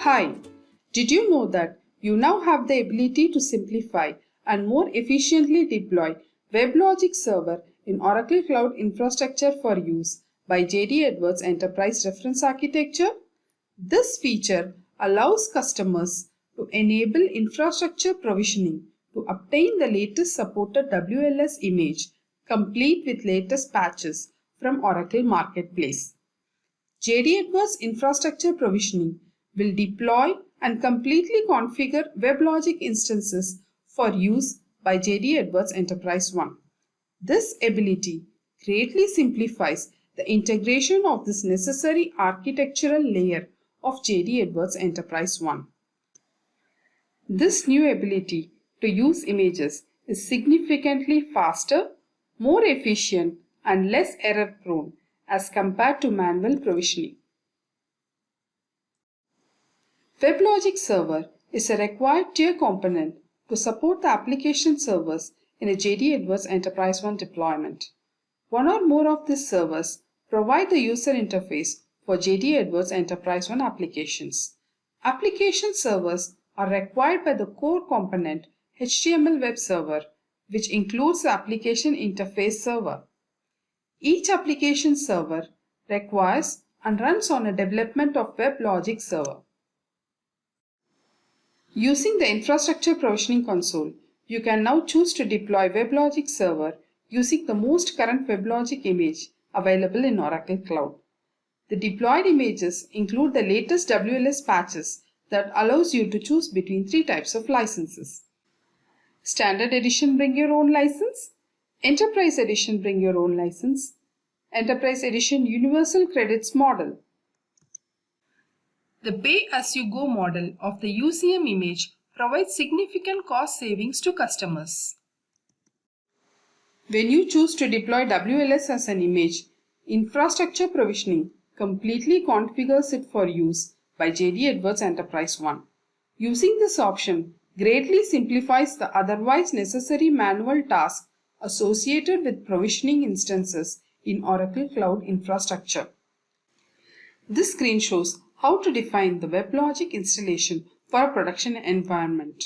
Hi, did you know that you now have the ability to simplify and more efficiently deploy WebLogic Server in Oracle Cloud Infrastructure for use by JD Edwards Enterprise Reference Architecture? This feature allows customers to enable infrastructure provisioning to obtain the latest supported WLS image complete with latest patches from Oracle Marketplace. JD Edwards Infrastructure Provisioning will deploy and completely configure WebLogic instances for use by JD Edwards Enterprise One. This ability greatly simplifies the integration of this necessary architectural layer of JD Edwards Enterprise One. This new ability to use images is significantly faster, more efficient, and less error-prone as compared to manual provisioning. WebLogic Server is a required tier component to support the application servers in a JD Edwards Enterprise One deployment. One or more of these servers provide the user interface for JD Edwards Enterprise One applications. Application servers are required by the core component HTML web server, which includes the application interface server. Each application server requires and runs on a development of WebLogic Server. Using the Infrastructure Provisioning console, you can now choose to deploy WebLogic Server using the most current WebLogic image available in Oracle Cloud. The deployed images include the latest WLS patches that allows you to choose between three types of licenses. Standard Edition Bring Your Own License, Enterprise Edition Bring Your Own License, Enterprise Edition Universal Credits Model. The pay-as-you-go model of the UCM image provides significant cost savings to customers. When you choose to deploy WLS as an image, Infrastructure Provisioning completely configures it for use by JD Edwards Enterprise One. Using this option greatly simplifies the otherwise necessary manual tasks associated with provisioning instances in Oracle Cloud Infrastructure. This screen shows how to define the WebLogic installation for a production environment.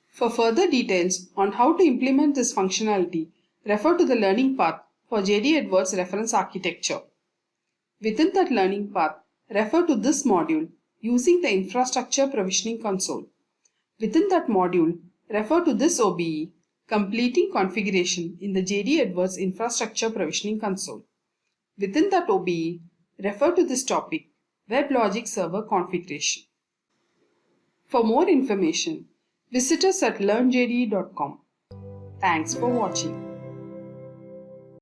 For further details on how to implement this functionality, refer to the learning path for JD Edwards Reference Architecture. Within that learning path, refer to this module using the Infrastructure Provisioning console. Within that module, refer to this OBE, Completing Configuration in the JD Edwards Infrastructure Provisioning console. Within that OBE, refer to this topic, WebLogic Server Configuration. For more information, visit us at learnjde.com. Thanks for watching.